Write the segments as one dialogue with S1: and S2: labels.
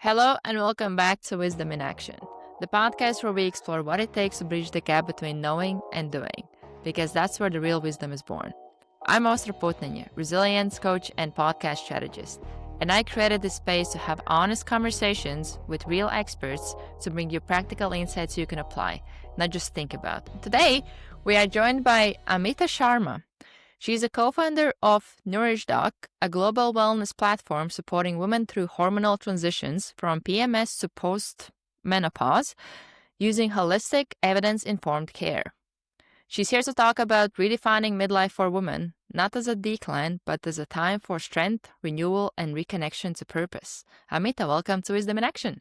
S1: Hello and welcome back to Wisdom in Action, the podcast where we explore what it takes to bridge the gap between knowing and doing, because that's where the real wisdom is born. I'm Oscar Potnanya, resilience coach and podcast strategist, and I created this space to have honest conversations with real experts to bring you practical insights you can apply, not just think about. Today, we are joined by Amita Sharma. She's a co-founder of NourishDoc, a global wellness platform supporting women through hormonal transitions from PMS to postmenopause using holistic, evidence-informed care. She's here to talk about redefining midlife for women, not as a decline, but as a time for strength, renewal, and reconnection to purpose. Amita, welcome to Wisdom in Action.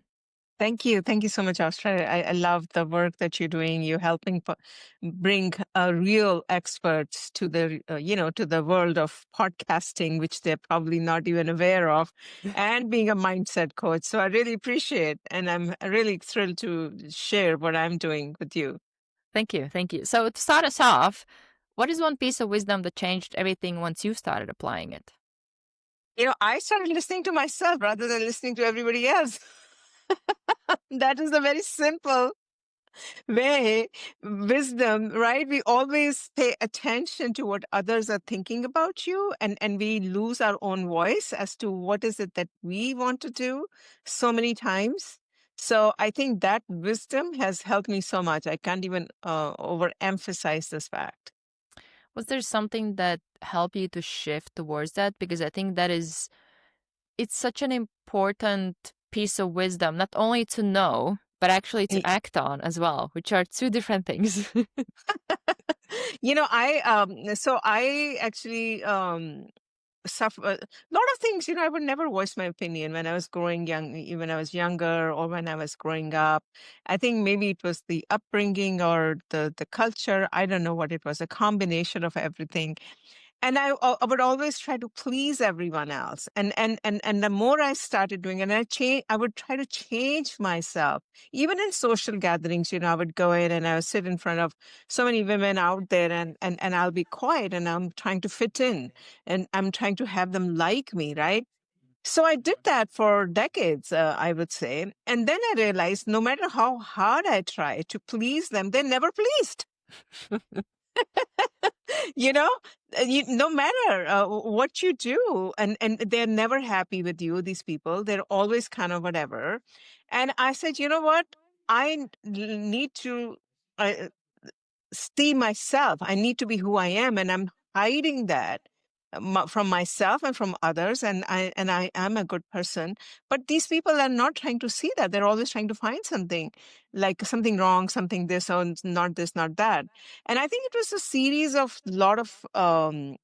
S2: Thank you. Thank you so much, Australia. I love the work that you're doing. You're helping bring real experts to to the world of podcasting, which they're probably not even aware of, and being a mindset coach. So I really appreciate, and I'm really thrilled to share what I'm doing with you.
S1: Thank you. Thank you. So to start us off, what is one piece of wisdom that changed everything once you started applying it?
S2: I started listening to myself rather than listening to everybody else. That is a very simple way, wisdom, right? We always pay attention to what others are thinking about you, and we lose our own voice as to what is it that we want to do so many times. So I think that wisdom has helped me so much. I can't even overemphasize this fact.
S1: Was there something that helped you to shift towards that? Because I think it's such an important piece of wisdom, not only to know, but actually to act on as well, which are two different things.
S2: I actually suffer a lot of things. I would never voice my opinion when I was growing young, even when I was younger or when I was growing up. I think maybe it was the upbringing or the culture. I don't know what it was, a combination of everything. And I would always try to please everyone else. And the more I started doing it, I would try to change myself. Even in social gatherings, I would go in and I would sit in front of so many women out there, and I'll be quiet and I'm trying to fit in and I'm trying to have them like me, right? So I did that for decades, I would say. And then I realized no matter how hard I try to please them, they're never pleased. you know no matter what you do, and they're never happy with you, these people. They're always kind of whatever. And I said, you know what, need to uh, see myself. I need to be who I am, and I'm hiding that from myself and from others. And I am a good person, but these people are not trying to see that. They're always trying to find something, like something wrong, something this or not this, not that. And I think it was a series of lot of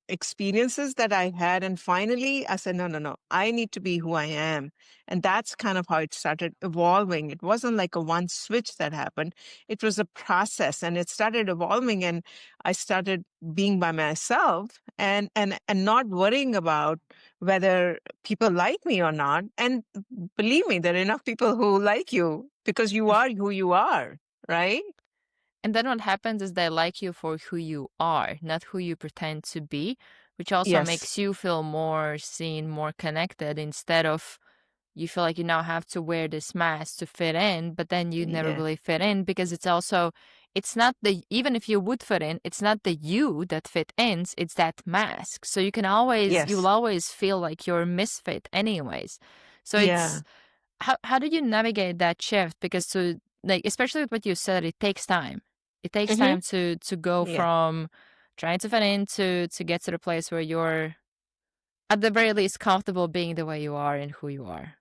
S2: experiences that I had, and finally I said, no, no, no, I need to be who I am. And that's kind of how it started evolving. It wasn't like a one switch that happened. It was a process, and it started evolving, and I started being by myself, and not worrying about whether people like me or not. And believe me, there are enough people who like you because you are who you are, right?
S1: And then what happens is they like you for who you are, not who you pretend to be, which also
S2: Yes.
S1: makes you feel more seen, more connected, instead of you feel like you now have to wear this mask to fit in, but then you never
S2: Yeah.
S1: really fit in, because it's not even if you would fit in, it's not the you that fit in, it's that mask. So you'll
S2: Yes.
S1: always feel like you're a misfit anyways. So
S2: Yeah.
S1: how did you navigate that shift? Because especially with what you said, it takes time. It takes
S2: Hmm.
S1: time to go
S2: Yeah.
S1: from trying to fit in to get to the place where you're at the very least comfortable being the way you are and who you are.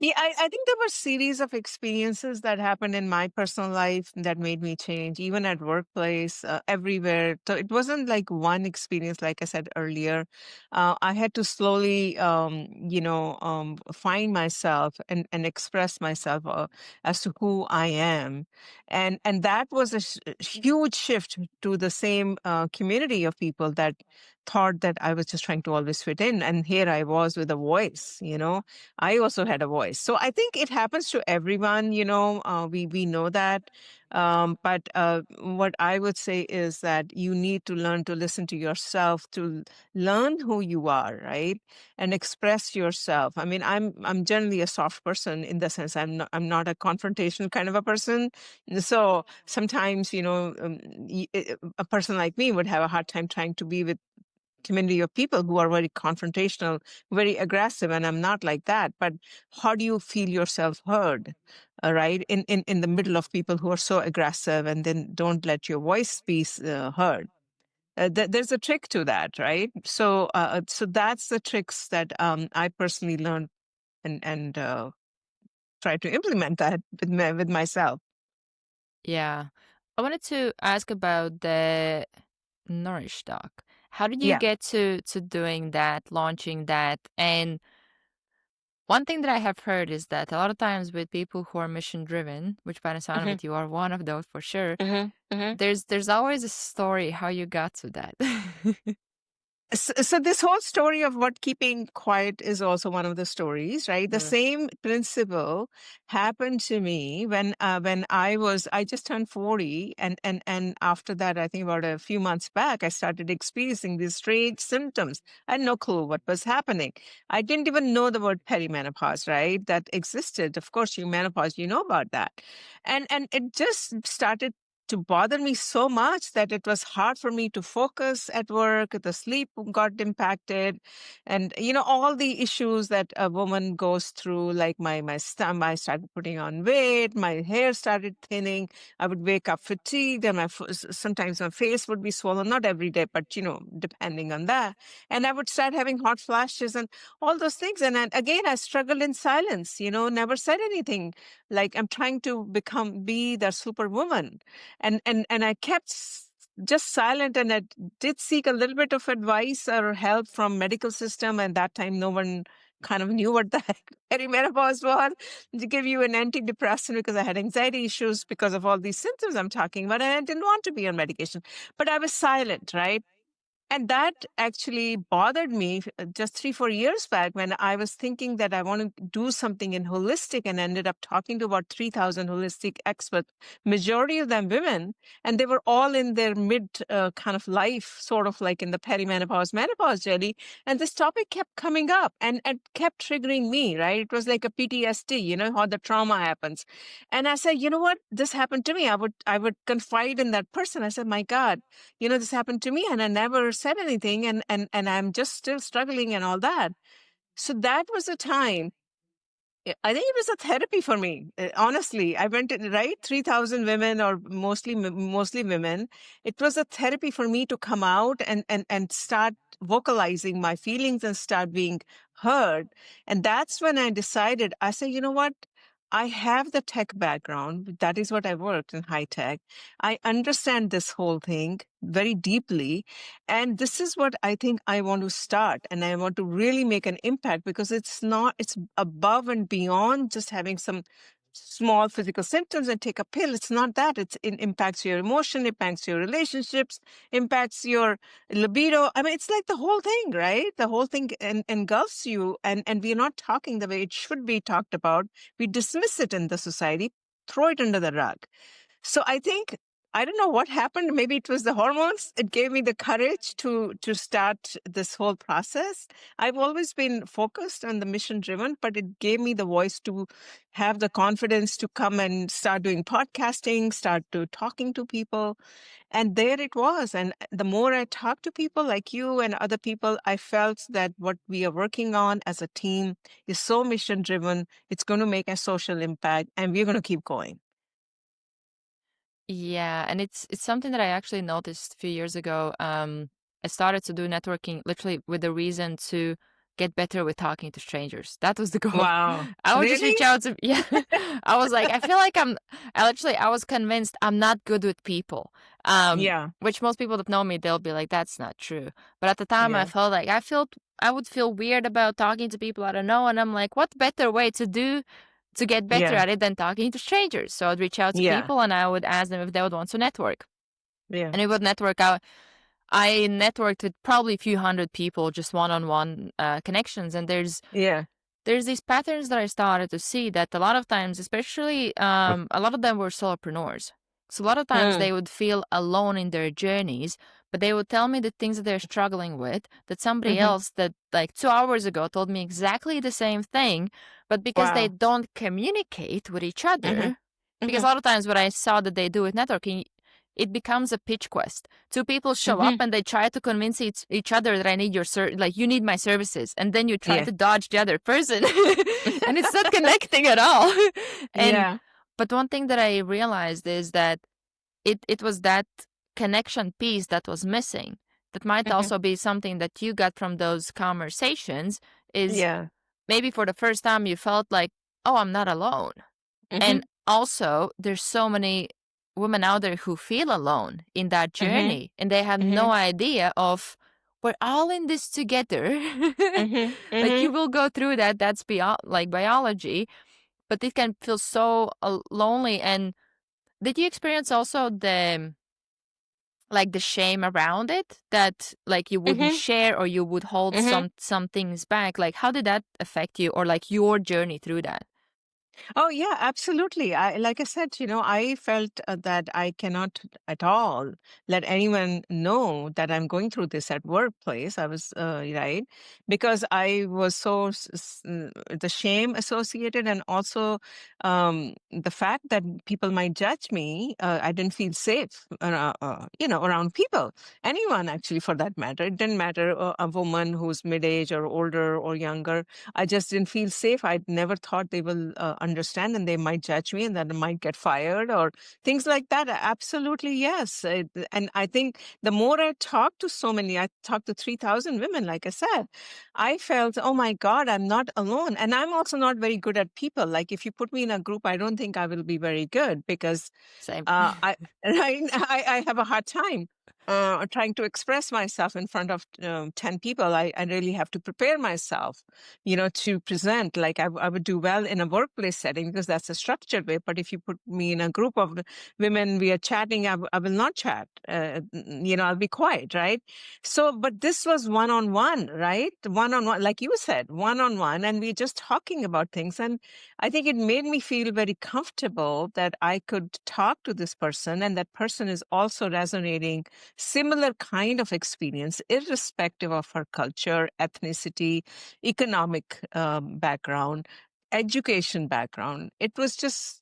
S2: Yeah, I think there were series of experiences that happened in my personal life that made me change, even at workplace, everywhere. So it wasn't like one experience, like I said earlier. I had to slowly, find myself and express myself as to who I am, and that was a huge shift to the same community of people that thought that I was just trying to always fit in, and here I was with a voice. I also had a voice. So I think it happens to everyone. We know that. But what I would say is that you need to learn to listen to yourself, to learn who you are, right, and express yourself. I mean, I'm generally a soft person in the sense I'm not a confrontational kind of a person. So sometimes, a person like me would have a hard time trying to be with community of people who are very confrontational, very aggressive, and I'm not like that. But how do you feel yourself heard, right? In the middle of people who are so aggressive and then don't let your voice be heard. There's a trick to that, right? So that's the tricks that I personally learned and try to implement that with myself.
S1: Yeah. I wanted to ask about the NourishDoc. How did you
S2: Yeah.
S1: get to doing that, launching that? And one thing that I have heard is that a lot of times with people who are mission driven, which by the sound of
S2: hmm
S1: it, you are one of those for sure,
S2: hmm
S1: there's always a story how you got to that.
S2: So this whole story of what keeping quiet is also one of the stories, right? The
S1: Mm.
S2: same principle happened to me when I just turned 40, and after that, I think about a few months back, I started experiencing these strange symptoms. I had no clue what was happening. I didn't even know the word perimenopause, right? That existed. Of course, you menopause, you know about that, and it just started to bother me so much that it was hard for me to focus at work. The sleep got impacted, and all the issues that a woman goes through, like my stomach. I started putting on weight. My hair started thinning. I would wake up fatigued, and sometimes my face would be swollen. Not every day, but depending on that. And I would start having hot flashes and all those things. And then, again, I struggled in silence. Never said anything. Like I'm trying to be the superwoman, and I kept just silent, and I did seek a little bit of advice or help from medical system, and that time no one kind of knew what the heck perimenopause was, to give you an antidepressant because I had anxiety issues because of all these symptoms I'm talking about, and I didn't want to be on medication, but I was silent, right? And that actually bothered me just 3, 4 years back, when I was thinking that I want to do something in holistic, and ended up talking to about 3,000 holistic experts, majority of them women, and they were all in their mid kind of life, sort of like in the perimenopause, menopause journey. And this topic kept coming up, and kept triggering me, right? It was like a PTSD, how the trauma happens. And I said, you know what? This happened to me. I would confide in that person. I said, my God, this happened to me, and I never said anything, and I'm just still struggling and all that. So that was a time. I think it was a therapy for me. Honestly, I went in, right, 3,000 women, or mostly women. It was a therapy for me to come out and start vocalizing my feelings and start being heard. And that's when I decided. I said, you know what? I have the tech background. That is what I worked in high tech. I understand this whole thing very deeply. And this is what I think I want to start. And I want to really make an impact, because it's above and beyond just having some small physical symptoms and take a pill. It's not that. It impacts your emotion, impacts your relationships, impacts your libido. I mean, it's like the whole thing, right? The whole thing engulfs you. And we're not talking the way it should be talked about. We dismiss it in the society, throw it under the rug. So I think, I don't know what happened. Maybe it was the hormones. It gave me the courage to start this whole process. I've always been focused on the mission driven, but it gave me the voice to have the confidence to come and start doing podcasting, start to talking to people. And there it was. And the more I talked to people like you and other people, I felt that what we are working on as a team is so mission driven. It's going to make a social impact, and we're going to keep going.
S1: Yeah, and it's something that I actually noticed a few years ago. I started to do networking literally with the reason to get better with talking to strangers. That was the goal.
S2: Wow.
S1: I would just
S2: Really?
S1: reach out to, yeah. I was like, I feel like I was convinced I'm not good with people.
S2: Yeah.
S1: Which most people that know me, they'll be like, that's not true. But at the time I
S2: Yeah.
S1: felt like I would feel weird about talking to people I don't know, and I'm like, what better way to get better
S2: Yeah.
S1: at it than talking to strangers? So I'd reach out to
S2: Yeah.
S1: people and I would ask them if they would want to network.
S2: Yeah.
S1: And it would network out. I networked with probably a few hundred people, just one-on-one connections. And
S2: Yeah.
S1: there's these patterns that I started to see that a lot of times, especially a lot of them were solopreneurs. So a lot of times
S2: Hmm.
S1: they would feel alone in their journeys, but they would tell me the things that they're struggling with that somebody
S2: Hmm.
S1: else that like 2 hours ago told me exactly the same thing, but because they
S2: Wow.
S1: don't communicate with each
S2: Hmm.
S1: other, because
S2: Hmm.
S1: a lot of times what I saw that they do with networking, it becomes a pitch quest. Two people show up
S2: Hmm.
S1: and they try to convince each other that I need your like you need my services, and then you try
S2: Yeah.
S1: to dodge the other person, and it's not connecting at all. And
S2: Yeah.
S1: but one thing that I realized is that it was that connection piece that was missing. That might
S2: Hmm.
S1: also be something that you got from those conversations is
S2: Yeah.
S1: maybe for the first time you felt like, oh, I'm not alone.
S2: Hmm.
S1: And also there's so many women out there who feel alone in that
S2: Hmm.
S1: journey and they have
S2: Hmm.
S1: no idea of we're all in this together.
S2: Hmm.
S1: Like
S2: Hmm.
S1: you will go through that. That's like biology, but it can feel so lonely. And did you experience also the like the shame around it that like you wouldn't
S2: Hmm.
S1: share or you would hold
S2: Hmm.
S1: some things back? Like how did that affect you or like your journey through that?
S2: Oh yeah, absolutely. Like I said, I felt that I cannot at all let anyone know that I'm going through this at workplace. I was right because I was so the shame associated, and also the fact that people might judge me. I didn't feel safe, around people, anyone actually for that matter. It didn't matter a woman who's mid age or older or younger. I just didn't feel safe. I never thought they will understand and they might judge me and then I might get fired or things like that. Absolutely, yes. And I think the more I talked to so many, I talked to 3,000 women, like I said, I felt, oh my God, I'm not alone. And I'm also not very good at people. Like if you put me in a group, I don't think I will be very good because
S1: Same.
S2: I, I have a hard time trying to express myself in front of 10 people. I really have to prepare myself, to present. Like I would do well in a workplace setting because that's a structured way. But if you put me in a group of women, we are chatting, I will not chat. I'll be quiet, right? So, but this was one on one, right? One on one, like you said, one on one. And we're just talking about things. And I think it made me feel very comfortable that I could talk to this person and that person is also resonating similar kind of experience, irrespective of her culture, ethnicity, economic background, education background. It was just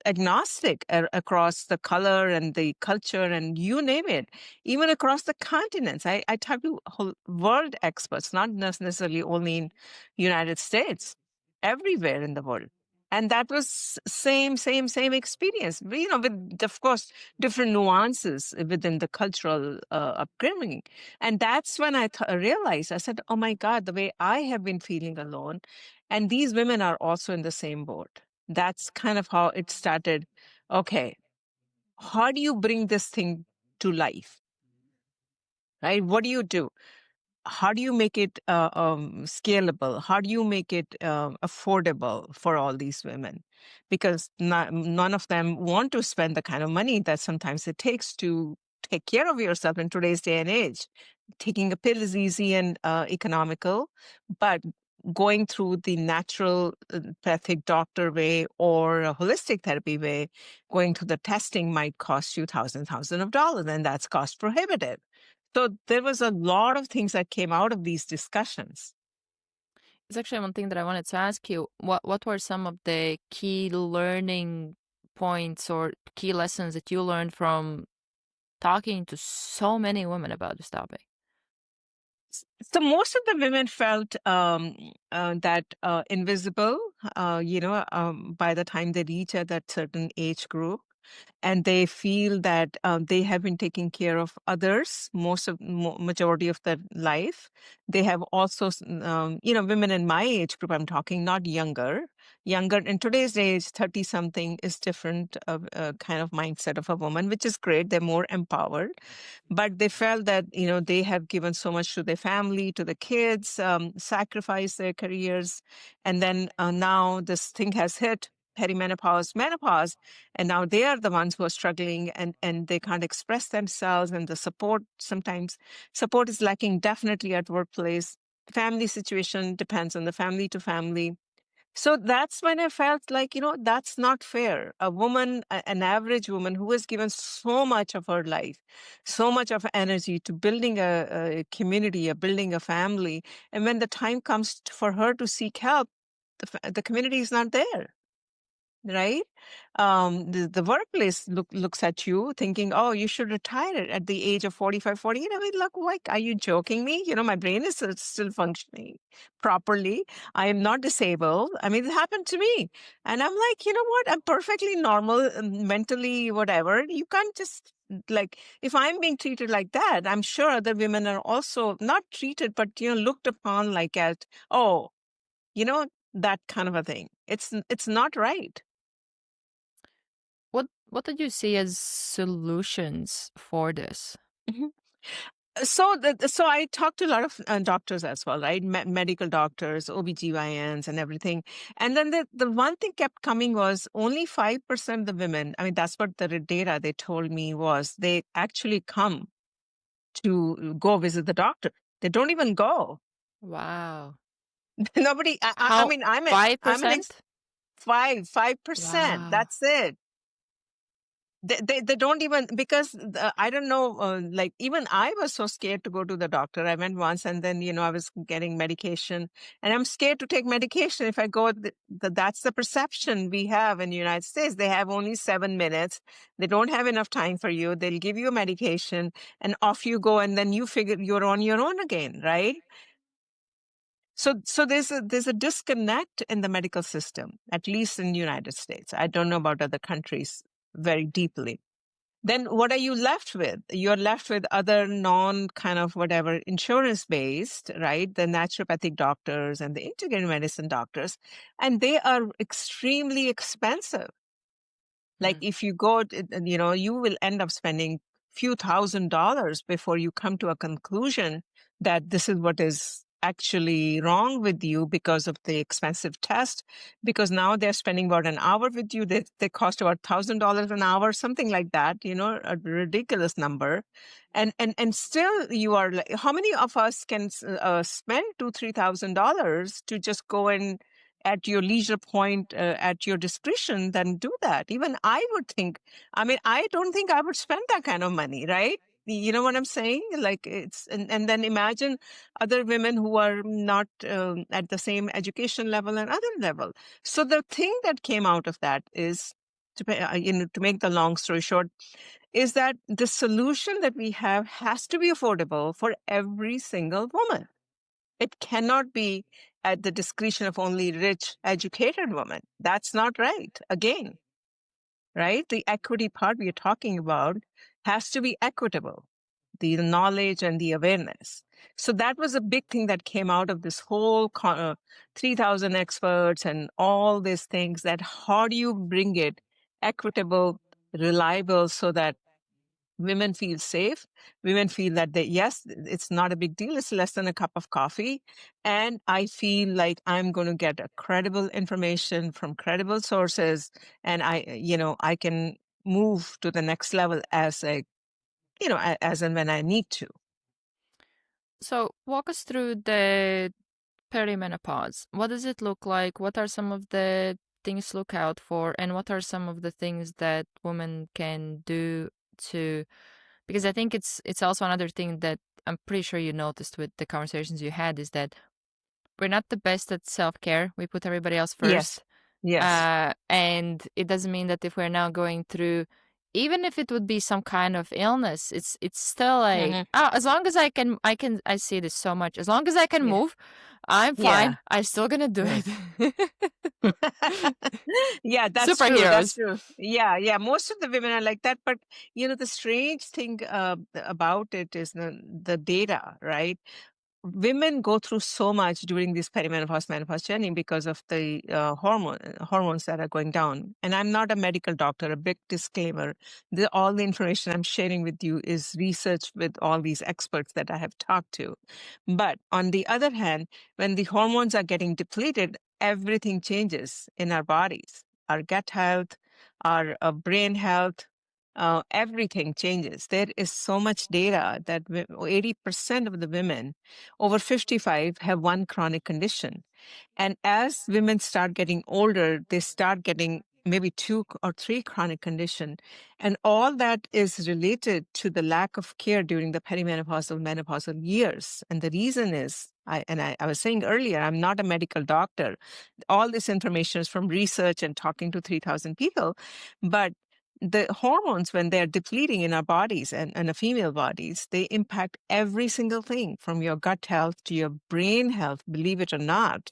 S2: agnostic across the color and the culture and you name it, even across the continents. I talk to whole world experts, not necessarily only in United States, everywhere in the world. And that was same experience, with, of course, different nuances within the cultural upbringing. And that's when I realized, I said, oh my God, the way I have been feeling alone. And these women are also in the same boat. That's kind of how it started. Okay, how do you bring this thing to life, right? What do you do? How do you make it scalable? How do you make it affordable for all these women? Because none of them want to spend the kind of money that sometimes it takes to take care of yourself in today's day and age. Taking a pill is easy and economical, but going through the natural pathic doctor way or a holistic therapy way, going through the testing might cost you thousands of dollars, and that's cost prohibitive. So there was a lot of things that came out of these discussions.
S1: It's actually one thing that I wanted to ask you. What were some of the key learning points or key lessons that you learned from talking to so many women about this topic?
S2: So most of the women felt that invisible, by the time they reach at that certain age group. And they feel that they have been taking care of others majority of their life. They have also women in my age group, I'm talking, not younger in today's age, 30 something is different kind of mindset of a woman, which is great. They're more empowered, but they felt that they have given so much to their family, to the kids, sacrificed their careers, and then now this thing has hit perimenopause, menopause, and now they are the ones who are struggling and they can't express themselves, and the support is lacking definitely at workplace. Family situation depends on the family to family. So that's when I felt like, that's not fair. A woman, an average woman who has given so much of her life, so much of energy to building a community, building a family. And when the time comes for her to seek help, the community is not there. Right? The workplace looks at you thinking, oh, you should retire at the age of 45, 48. I mean, look, like, are you joking me? My brain is still functioning properly. I am not disabled. I mean, it happened to me. And I'm like, you know what? I'm perfectly normal, mentally, whatever. You can't just, like, if I'm being treated like that, I'm sure other women are also not treated, but, looked upon like at, oh, you know, that kind of a thing. It's not right.
S1: What did you see as solutions for this?
S2: Mhm. So I talked to a lot of doctors as well, right? Medical doctors, OBGYNs and everything. And then the one thing kept coming was only 5% of the women, I mean, that's what the data they told me was, they actually come to go visit the doctor. They don't even go.
S1: Wow.
S2: Nobody, I
S1: How
S2: mean, I'm an
S1: 5%?
S2: 5%.
S1: Wow.
S2: That's it. They don't even, because I don't know, like, even I was so scared to go to the doctor. I went once, and then I was getting medication, and I'm scared to take medication if I go. That's the perception we have in the United States. They have only 7 minutes. They don't have enough time for you. They'll give you a medication, and off you go, and then you figure you're on your own again, right? So there's a disconnect in the medical system, at least in the United States. I don't know about other countries very deeply. Then what are you left with? You're left with other non kind of whatever insurance based, right? The naturopathic doctors and the integrative medicine doctors, and they are extremely expensive. Like,
S1: Mm.
S2: if you go, you will end up spending few $1,000s before you come to a conclusion that this is what is actually wrong with you because of the expensive test. Because now they're spending about an hour with you. They cost about $1,000 an hour, something like that, a ridiculous number. And still you are like, how many of us can spend $2,000-3,000 to just go and at your leisure point, at your discretion, then do that. Even I would think, I mean, I don't think I would spend that kind of money, right? You know what I'm saying? Like, and then imagine other women who are not at the same education level and other level. So the thing that came out of that is, to make the long story short, is that the solution that we have has to be affordable for every single woman. It cannot be at the discretion of only rich, educated women. That's not right. Again, right? The equity part we are talking about has to be equitable, the knowledge and the awareness. So that was a big thing that came out of this whole 3,000 experts and all these things, that how do you bring it equitable, reliable, so that women feel safe. Women feel that yes, it's not a big deal. It's less than a cup of coffee. And I feel like I'm going to get a credible information from credible sources. And I can move to the next level as and when I need to.
S1: So walk us through the perimenopause. What does it look like? What are some of the things to look out for? And what are some of the things that women can do to, because I think it's also another thing that I'm pretty sure you noticed with the conversations you had, is that we're not the best at self-care. We put everybody else
S2: Yes.
S1: first.
S2: Yes.
S1: And it doesn't mean that if we're now going through, even if it would be some kind of illness, it's still like,
S2: Hmm.
S1: oh, as long as I see this so much. As long as I can
S2: Yeah.
S1: move, I'm
S2: Yeah.
S1: fine. I'm still gonna do
S2: Yeah.
S1: it.
S2: Yeah, that's true. That's
S1: Superheroes.
S2: true. Yeah, yeah. Most of the women are like that. But the strange thing about it is the data, right? Women go through so much during this perimenopause menopause journey because of the hormones that are going down. And I'm not a medical doctor. A big disclaimer: all the information I'm sharing with you is research with all these experts that I have talked to. But on the other hand, when the hormones are getting depleted, everything changes in our bodies: our gut health, our brain health, everything changes. There is so much data that 80% of the women over 55 have one chronic condition. And as women start getting older, they start getting maybe 2 or 3 chronic condition. And all that is related to the lack of care during the perimenopausal, menopausal years. And the reason is, I was saying earlier, I'm not a medical doctor. All this information is from research and talking to 3,000 people. But the hormones, when they're depleting in our bodies and a female bodies, they impact every single thing from your gut health to your brain health, believe it or not,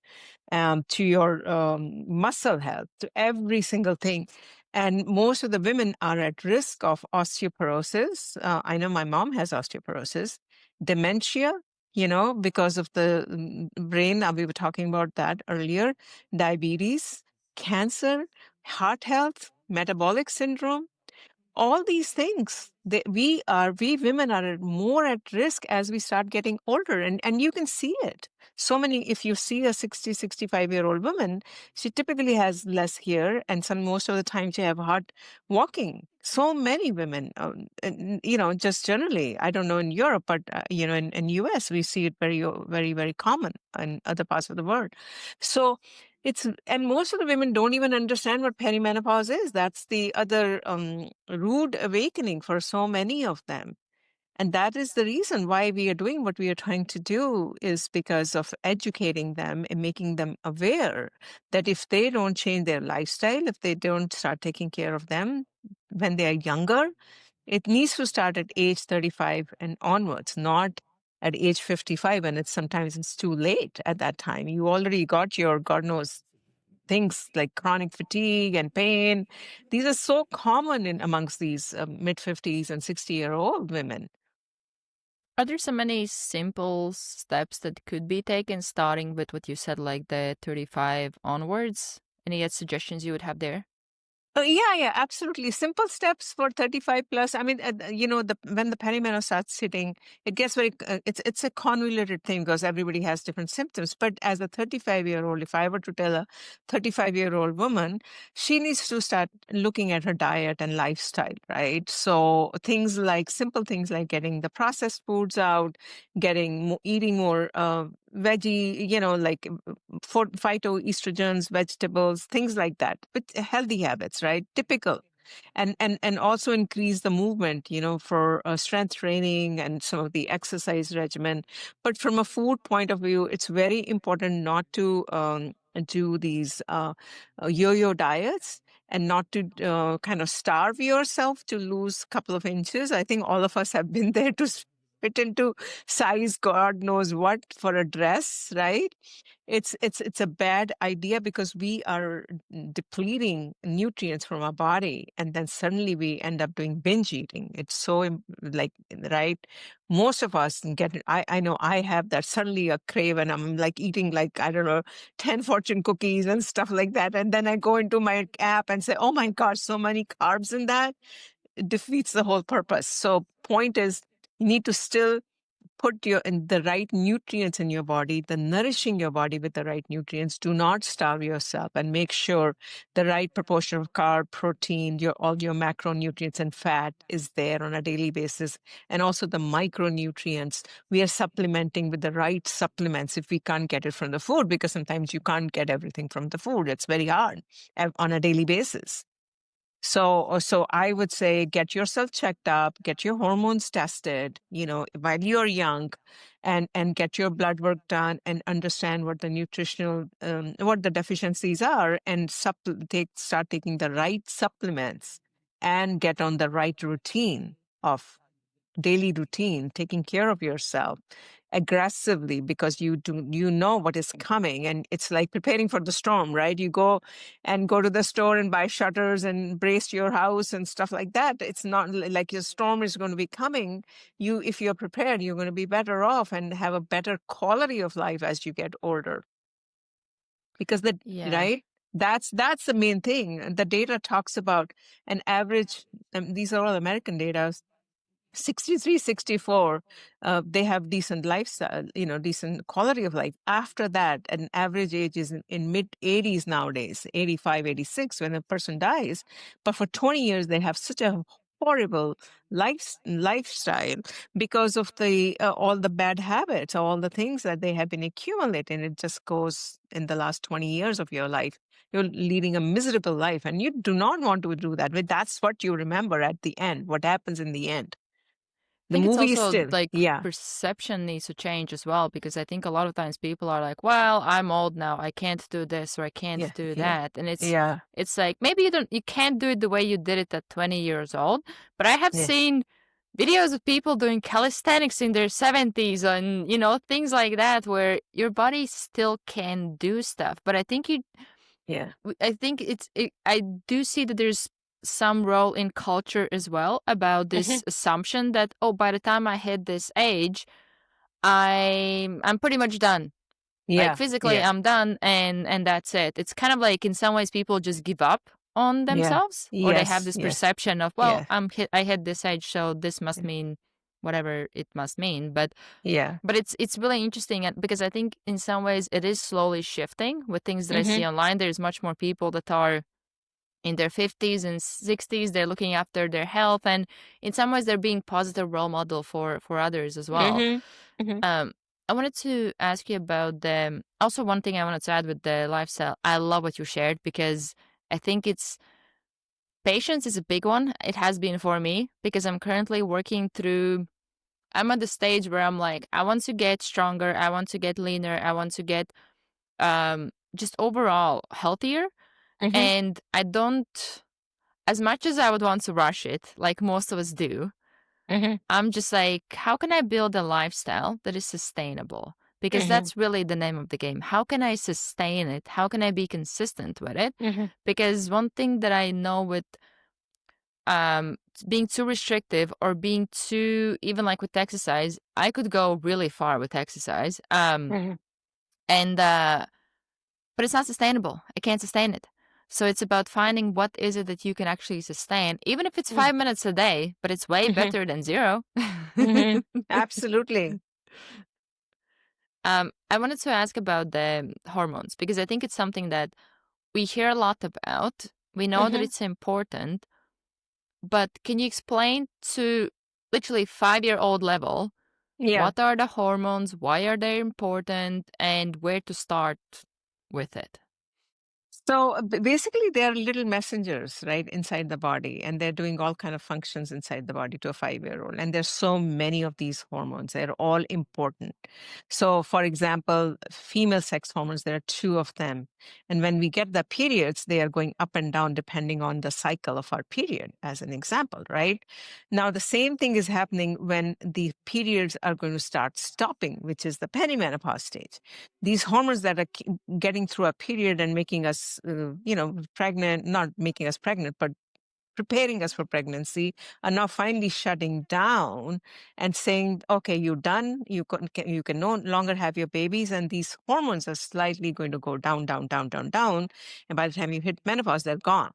S2: to your muscle health, to every single thing. And most of the women are at risk of osteoporosis. I know my mom has osteoporosis, dementia, because of the brain. We were talking about that earlier, diabetes, cancer, heart health, metabolic syndrome, all these things. We women are more at risk as we start getting older, and you can see it. So many, if you see a 60, 65-year-old woman, she typically has less hair, and most of the time she have hard walking. So many women, just generally, I don't know in Europe, but in US we see it very, very, very common in other parts of the world. So and most of the women don't even understand what perimenopause is. That's the other rude awakening for so many of them. And that is the reason why we are doing what we are trying to do, is because of educating them and making them aware that if they don't change their lifestyle, if they don't start taking care of them when they are younger, it needs to start at age 35 and onwards, not at age 55, when sometimes it's too late at that time. You already got your, God knows, things like chronic fatigue and pain. These are so common amongst these mid 50s and 60-year-old women.
S1: Are there so many simple steps that could be taken, starting with what you said, like the 35 onwards? Any suggestions you would have there?
S2: Yeah, absolutely. Simple steps for 35 plus. I mean, when the perimenopause starts hitting, it gets very, it's a convoluted thing because everybody has different symptoms. But as a 35-year-old, if I were to tell a 35-year-old woman, she needs to start looking at her diet and lifestyle, right? So simple things like getting the processed foods out, eating more veggie, like phytoestrogens, vegetables, things like that, but healthy habits, right? Typical. And also increase the movement, for strength training and some of the exercise regimen. But from a food point of view, it's very important not to do these yo-yo diets, and not to kind of starve yourself to lose a couple of inches. I think all of us have been there to fit into size God knows what for a dress, right? It's a bad idea, because we are depleting nutrients from our body, and then suddenly we end up doing binge eating. It's so like, right? Most of us get it. I know I have that, suddenly a crave, and I'm like eating, like, I don't know, 10 fortune cookies and stuff like that. And then I go into my app and say, oh my gosh, so many carbs in that. It defeats the whole purpose. So point is, you need to still put the right nutrients in your body, the nourishing your body with the right nutrients. Do not starve yourself, and make sure the right proportion of carb, protein, all your macronutrients and fat is there on a daily basis. And also the micronutrients. We are supplementing with the right supplements if we can't get it from the food, because sometimes you can't get everything from the food. It's very hard on a daily basis. So I would say, get yourself checked up, get your hormones tested, while you're young, and get your blood work done, and understand what the what the deficiencies are, and start taking the right supplements, and get on the right daily routine, taking care of yourself aggressively, because you know what is coming, and it's like preparing for the storm, right? You go to the store and buy shutters and brace your house and stuff like that. It's not like your storm is going to be coming. If you're prepared, you're going to be better off and have a better quality of life as you get older, because
S1: Yeah.
S2: right, that's the main thing. The data talks about an average, these are all American data, 63, 64, they have decent lifestyle, decent quality of life. After that, an average age is in mid 80s nowadays, 85, 86 when a person dies. But for 20 years, they have such a horrible lifestyle because of the all the bad habits, all the things that they have been accumulating. It just goes in the last 20 years of your life. You're leading a miserable life, and you do not want to do that. But that's what you remember at the end. What happens in the end?
S1: I
S2: The
S1: think it's
S2: movie is
S1: also
S2: still,
S1: like
S2: yeah,
S1: perception needs to change as well, because I think a lot of times people are like, well, I'm old now, I can't do this or I can't
S2: yeah,
S1: do
S2: yeah,
S1: that. And
S2: yeah,
S1: it's like maybe you can't do it the way you did it at 20 years old, but I have
S2: yes,
S1: seen videos of people doing calisthenics in their 70s and things like that where your body still can do stuff. But I think
S2: yeah,
S1: I do see that there's some role in culture as well about
S2: hmm,
S1: this assumption that, oh, by the time I hit this age, I'm pretty much done. Like
S2: yeah,
S1: physically
S2: yeah,
S1: I'm done, and that's it. It's kind of like in some ways people just give up on
S2: yeah,
S1: themselves, or they have
S2: yes,
S1: this
S2: yes,
S1: perception of, well,
S2: yeah,
S1: I hit this age, so this must mean whatever it must mean.
S2: yeah,
S1: But it's really interesting, because I think in some ways it is slowly shifting with things that I
S2: hmm,
S1: see online. There's much more people that are in their 50s and 60s. They're looking after their health, and in some ways they're being positive role model for others as well.
S2: hmm, hmm,
S1: um I wanted to ask you about the also one thing I wanted to add with the lifestyle. I love what you shared, because I think it's patience is a big one. It has been for me, because I'm currently working through, I'm at the stage where I'm like, I want to get stronger, I want to get leaner, I want to get just overall healthier.
S2: hmm,
S1: And I don't, as much as I would want to rush it, like most of us do,
S2: hmm,
S1: I'm just like, how can I build a lifestyle that is sustainable? Because
S2: hmm,
S1: that's really the name of the game. How can I sustain it? How can I be consistent with it?
S2: hmm,
S1: Because one thing that I know with being too restrictive, or being too, even like with exercise, I could go really far with exercise.
S2: hmm,
S1: And but it's not sustainable. I can't sustain it. So it's about finding what is it that you can actually sustain, even if it's 5 minutes a day, but it's way
S2: hmm,
S1: better than zero.
S2: hmm, absolutely.
S1: I wanted to ask about the hormones, because I think it's something that we hear a lot about. We know that
S2: Hmm,
S1: it's important, but can you explain to literally 5-year-old level
S2: yeah.
S1: what are the hormones, why are they important, and where to start with it?
S2: So basically, they are little messengers, right, inside the body, and they're doing all kind of functions inside the body to a 5-year-old. And there's so many of these hormones; they're all important. So, for example, female sex hormones, there are two of them, and when we get the periods, they are going up and down depending on the cycle of our period. As an example, right? Now, the same thing is happening when the periods are going to start stopping, which is the perimenopause stage. These hormones that are getting through a period and making us, pregnant, not making us pregnant, but preparing us for pregnancy, are now finally shutting down and saying, okay, you're done. You can no longer have your babies. And these hormones are slightly going to go down, down, down, down, down. And by the time you hit menopause, they're gone.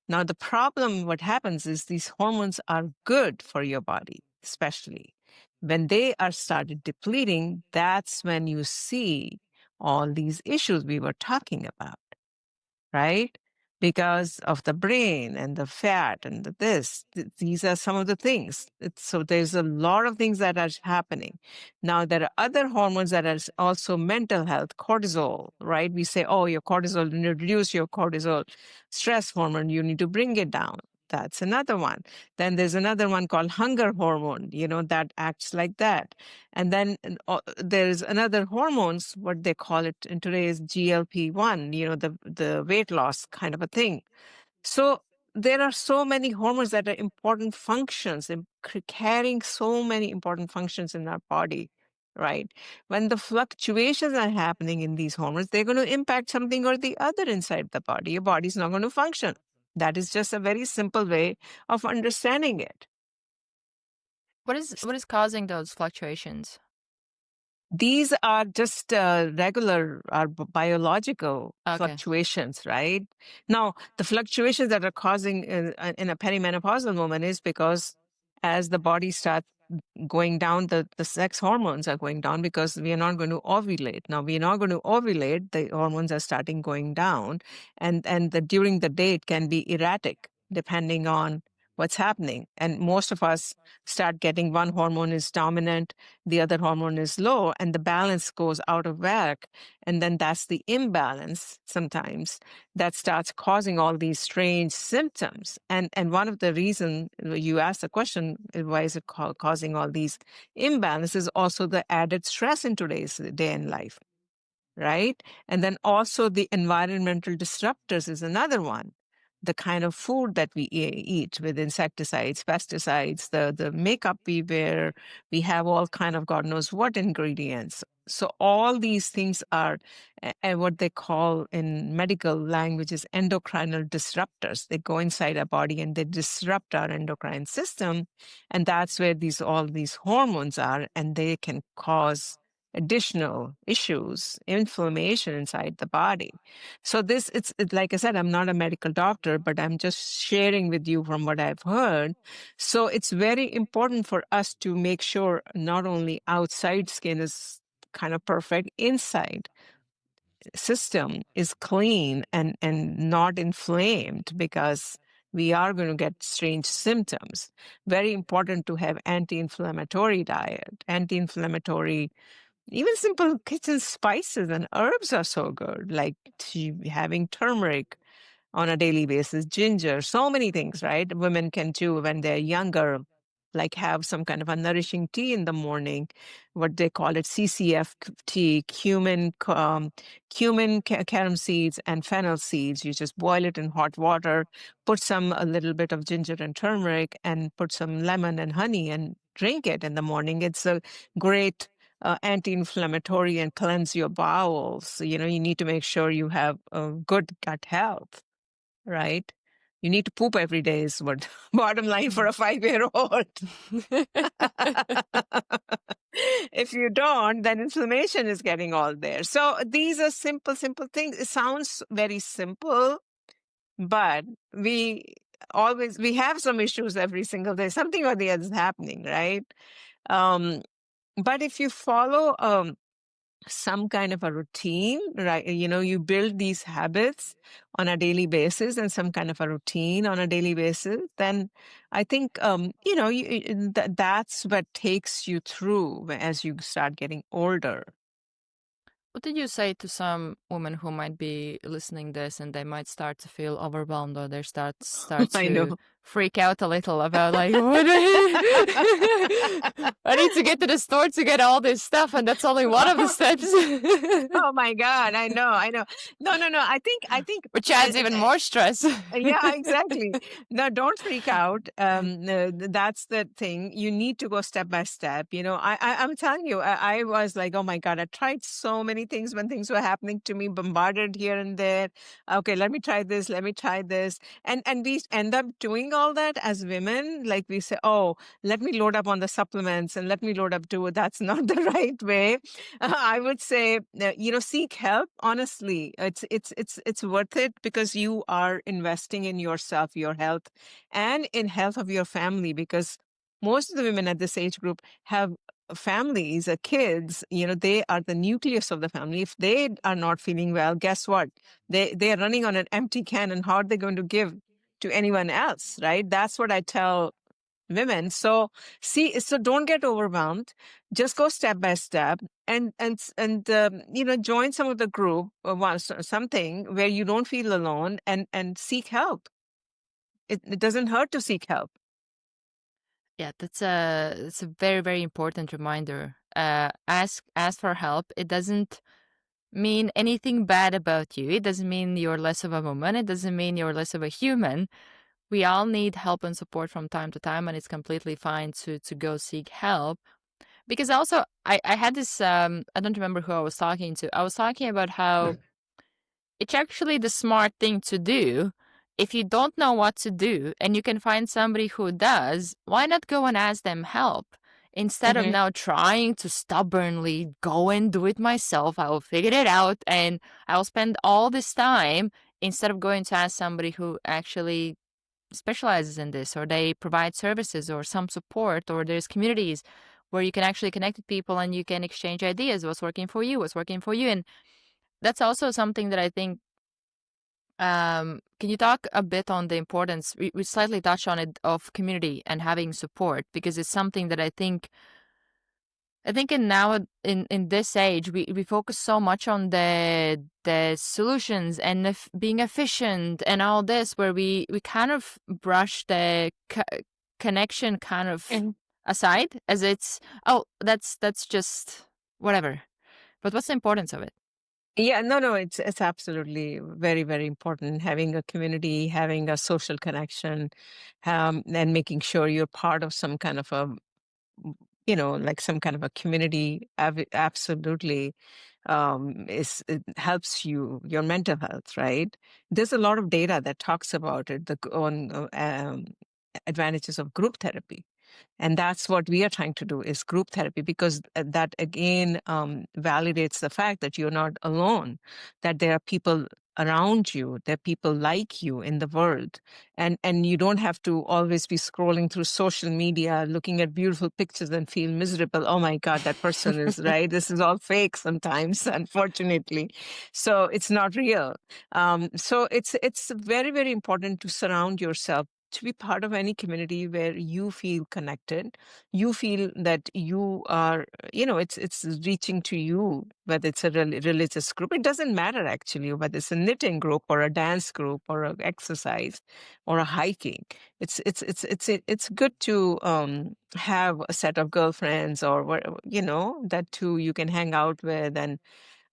S2: Now, the problem, what happens is these hormones are good for your body, especially when they are started depleting. That's when you see all these issues we were talking about, right? Because of the brain and the fat and the this. These are some of the things. So there's a lot of things that are happening. Now, there are other hormones that are also mental health, cortisol, right? We say, oh, your cortisol, you need to reduce your cortisol, stress hormone, you need to bring it down. That's another one. Then there's another one called hunger hormone, that acts like that. And then there's another hormones, what they call it in today's GLP-1, the weight loss kind of a thing. So there are so many hormones that are important functions and carrying so many important functions in our body, right? When the fluctuations are happening in these hormones, they're going to impact something or the other inside the body. Your body's not going to function. That is just a very simple way of understanding it.
S1: What is causing those fluctuations?
S2: These are just regular biological
S1: Okay.
S2: fluctuations, right? Now, the fluctuations that are causing in a perimenopausal woman is because as the body starts going down, the sex hormones are going down because we are not going to ovulate. Now, we are not going to ovulate, the hormones are starting going down, and during the day it can be erratic depending on what's happening. And most of us start getting one hormone is dominant, the other hormone is low, and the balance goes out of whack. And then that's the imbalance sometimes that starts causing all these strange symptoms. And one of the reasons you asked the question, why is it causing all these imbalances, also the added stress in today's day and life, right? And then also the environmental disruptors is another one. The kind of food that we eat with insecticides, pesticides, the makeup we wear, we have all kind of God knows what ingredients. So all these things are what they call in medical language is endocrinal disruptors. They go inside our body and they disrupt our endocrine system. And that's where all these hormones are, and they can cause additional issues, inflammation inside the body. So it's like I said, I'm not a medical doctor, but I'm just sharing with you from what I've heard. So it's very important for us to make sure not only outside skin is kind of perfect, inside system is clean and not inflamed, because we are going to get strange symptoms. Very important to have anti-inflammatory diet, anti-inflammatory. Even simple kitchen spices and herbs are so good, like having turmeric on a daily basis, ginger, so many things, right? Women can do when they're younger, like have some kind of a nourishing tea in the morning, what they call it CCF tea, cumin, carom seeds, and fennel seeds. You just boil it in hot water, put a little bit of ginger and turmeric, and put some lemon and honey, and drink it in the morning. It's a great anti-inflammatory and cleanse your bowels. You know, you need to make sure you have a good gut health, right? You need to poop every day is what bottom line for a 5-year-old. If you don't, then inflammation is getting all there. So these are simple things. It sounds very simple, but we have some issues every single day. Something or the other is happening, right? But if you follow some kind of a routine, right? You know, you build these habits on a daily basis and some kind of a routine on a daily basis, then I think, you know, that's what takes you through as you start getting older.
S1: What did you say to some women who might be listening this and they might start to feel overwhelmed, or they start
S2: I
S1: to
S2: know.
S1: freak out a little about like, what I need to get to the store to get all this stuff, and that's only one of the steps.
S2: Oh my God, I know. No. I think,
S1: Which adds even more stress.
S2: yeah, exactly. No, don't freak out. That's the thing. You need to go step by step. You know, I'm telling you, I was like, oh my God, I tried so many things when things were happening to me, bombarded here and there. Okay, let me try this. Let me try this. And we end up doing all that as women. Like we say, oh, let me load up on the supplements and let me load up to it. That's not the right way. I would say, you know, seek help. Honestly, it's worth it, because you are investing in yourself, your health, and in health of your family. Because most of the women at this age group have families, kids. You know, they are the nucleus of the family. If they are not feeling well, guess what? They are running on an empty can, and how are they going to give to anyone else, right? That's what I tell women. So don't get overwhelmed. Just go step by step, and you know, join some of the group something where you don't feel alone, and seek help. It doesn't hurt to seek help.
S1: Yeah, it's a very, very important reminder. Ask for help. It doesn't mean anything bad about you. It doesn't mean you're less of a woman. It doesn't mean you're less of a human. We all need help and support from time to time, and it's completely fine to go seek help. Because also, I had this, I don't remember who I was talking to. I was talking about how it's actually the smart thing to do. If you don't know what to do and you can find somebody who does, why not go and ask them help? Instead of
S2: Hmm.
S1: now trying to stubbornly go and do it myself, I will figure it out and I'll spend all this time instead of going to ask somebody who actually specializes in this, or they provide services or some support, or there's communities where you can actually connect with people and you can exchange ideas, what's working for you. And that's also something that I think can you talk a bit on the importance, we slightly touched on it, of community and having support? Because it's something that I think in this age we focus so much on the solutions and being efficient and all this, where we kind of brush the connection kind of
S2: Mhm.
S1: aside, as it's, oh, that's just whatever. But what's the importance of it?
S2: Yeah, no, it's absolutely very, very important having a community, having a social connection, and making sure you're part of some kind of a, like some kind of a community. Absolutely, it helps your mental health, right? There's a lot of data that talks about it, on advantages of group therapy. And that's what we are trying to do, is group therapy, because that again validates the fact that you're not alone, that there are people around you, there are people like you in the world, and you don't have to always be scrolling through social media looking at beautiful pictures and feel miserable. Oh my God, that person is right. This is all fake sometimes, unfortunately. So it's not real. So it's very, very important to surround yourself, to be part of any community where you feel connected, you feel that you are, it's reaching to you, whether it's a religious group. It doesn't matter actually whether it's a knitting group or a dance group or a exercise or a hiking. It's good to have a set of girlfriends, or that too you can hang out with and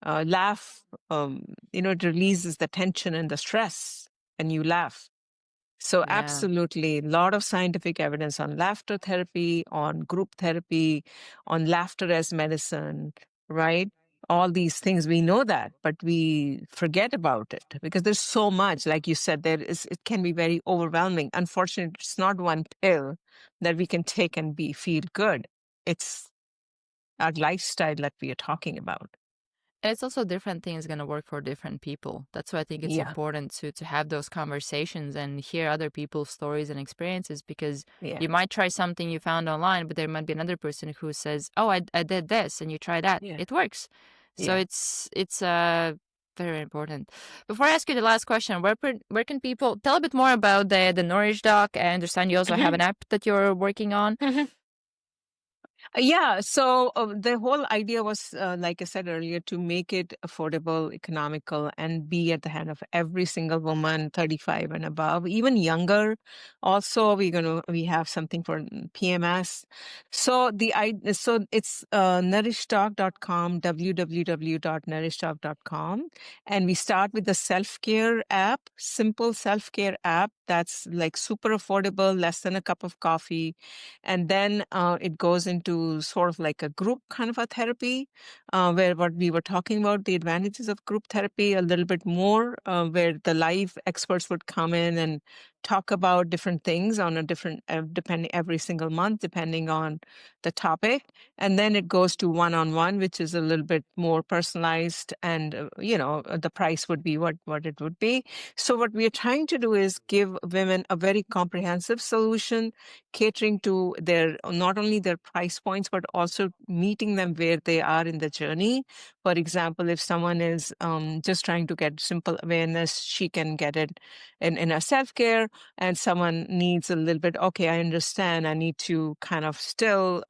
S2: laugh. It releases the tension and the stress, and you laugh. So
S1: Yeah.
S2: absolutely, a lot of scientific evidence on laughter therapy, on group therapy, on laughter as medicine, right? All these things, we know that, but we forget about it because there's so much. Like you said, it can be very overwhelming. Unfortunately, it's not one pill that we can take and feel good. It's our lifestyle that we are talking about.
S1: And it's also different things going to work for different people. That's why I think it's
S2: Yeah,
S1: important to have those conversations and hear other people's stories and experiences, because
S2: yeah,
S1: you might try something you found online, but there might be another person who says, "Oh, I did this," and you try that,
S2: yeah,
S1: it works. So
S2: yeah.
S1: it's very important. Before I ask you the last question, where can people tell a bit more about the NourishDoc? I understand you also have an app that you're working on.
S2: Yeah, so the whole idea was, like I said earlier, to make it affordable, economical, and be at the hand of every single woman, 35 and above, even younger. Also, we have something for PMS. So it's NourishDoc.com, www.NourishDoc.com, and we start with the self-care app, simple self-care app that's like super affordable, less than a cup of coffee, and then it goes into sort of like a group kind of a therapy, where what we were talking about, the advantages of group therapy a little bit more, where the live experts would come in and talk about different things on a different, depending every single month, depending on the topic. And then it goes to one-on-one, which is a little bit more personalized, and the price would be what it would be. So what we are trying to do is give women a very comprehensive solution, catering to their, not only their price points, but also meeting them where they are in the journey. For example, if someone is just trying to get simple awareness, she can get it in a self-care, and someone needs a little bit, okay, I understand, I need to kind of still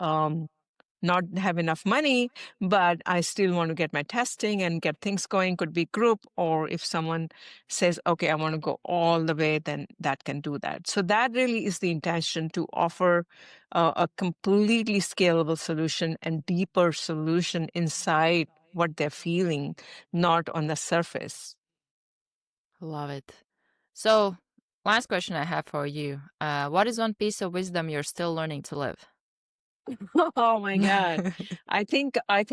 S2: not have enough money, but I still want to get my testing and get things going, could be group. Or if someone says, okay, I want to go all the way, then that can do that. So that really is the intention, to offer a completely scalable solution and deeper solution inside what they're feeling, not on the surface.
S1: Love it. So, last question I have for you. What is one piece of wisdom you're still learning to live?
S2: Oh my God. I think I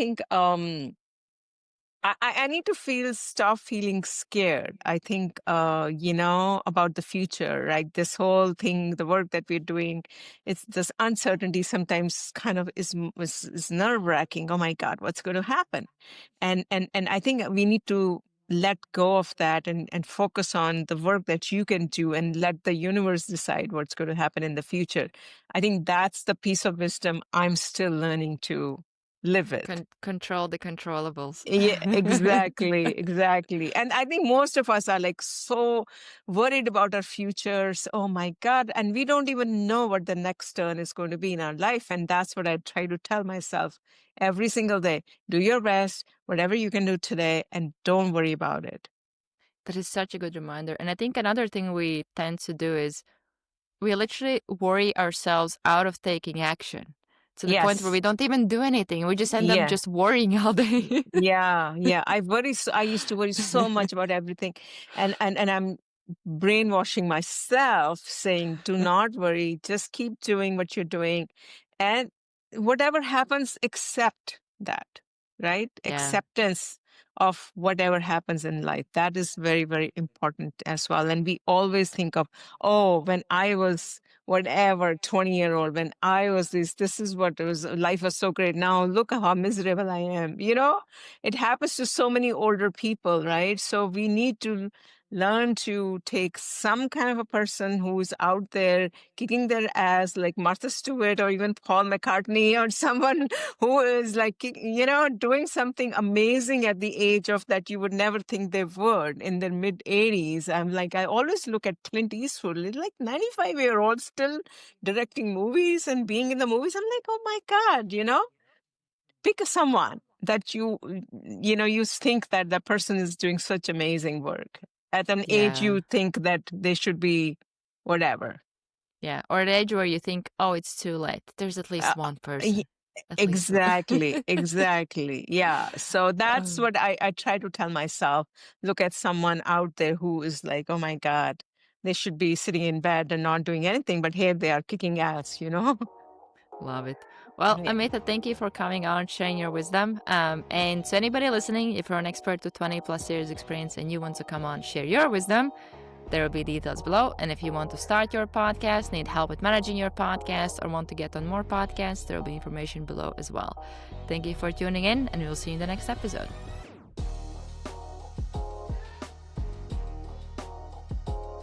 S2: need to stop feeling scared. I think, about the future, right? This whole thing, the work that we're doing, it's this uncertainty sometimes kind of is nerve wracking. Oh my God, what's going to happen? And I think we need to let go of that, and focus on the work that you can do, and let the universe decide what's going to happen in the future. I think that's the piece of wisdom I'm still learning to live with.
S1: Control the controllables.
S2: Yeah, exactly. And I think most of us are like so worried about our futures. Oh my God. And we don't even know what the next turn is going to be in our life. And that's what I try to tell myself every single day. Do your best, whatever you can do today, and don't worry about it.
S1: That is such a good reminder. And I think another thing we tend to do is we literally worry ourselves out of taking action to the point where
S2: Yes.
S1: we don't even do anything. We just end up
S2: Yeah.
S1: just worrying all day.
S2: Yeah. I used to worry so much about everything. And I'm brainwashing myself saying, do not worry, just keep doing what you're doing. And whatever happens, accept that, right?
S1: Yeah.
S2: Acceptance of whatever happens in life. That is very, very important as well. And we always think of, oh, when I was whatever 20-year-old, when I was this is what it was, life was so great. Now look how miserable I am. It happens to so many older people, right? So we need to learn to take some kind of a person who's out there kicking their ass, like Martha Stewart or even Paul McCartney, or someone who is like, doing something amazing at the age of that you would never think they would in their mid 80s. I'm like, I always look at Clint Eastwood, like 95-year-old still directing movies and being in the movies. I'm like, oh my God, pick someone that you think that the person is doing such amazing work at an age
S1: Yeah.
S2: you think that they should be whatever.
S1: Yeah. Or at the age where you think, oh, it's too late. There's at
S2: Uh,
S1: least one
S2: y-
S1: person. At least one.
S2: exactly. Yeah. So that's
S1: Oh,
S2: what I try to tell myself. Look at someone out there who is like, oh my God, they should be sitting in bed and not doing anything, but here they are kicking ass.
S1: love it. Well,
S2: Yeah.
S1: Amita, thank you for coming on, sharing your wisdom. And to anybody listening, if you're an expert with 20 plus years experience and you want to come on, share your wisdom, there will be details below. And if you want to start your podcast, need help with managing your podcast, or want to get on more podcasts, there will be information below as well. Thank you for tuning in, and we will see you in the next episode.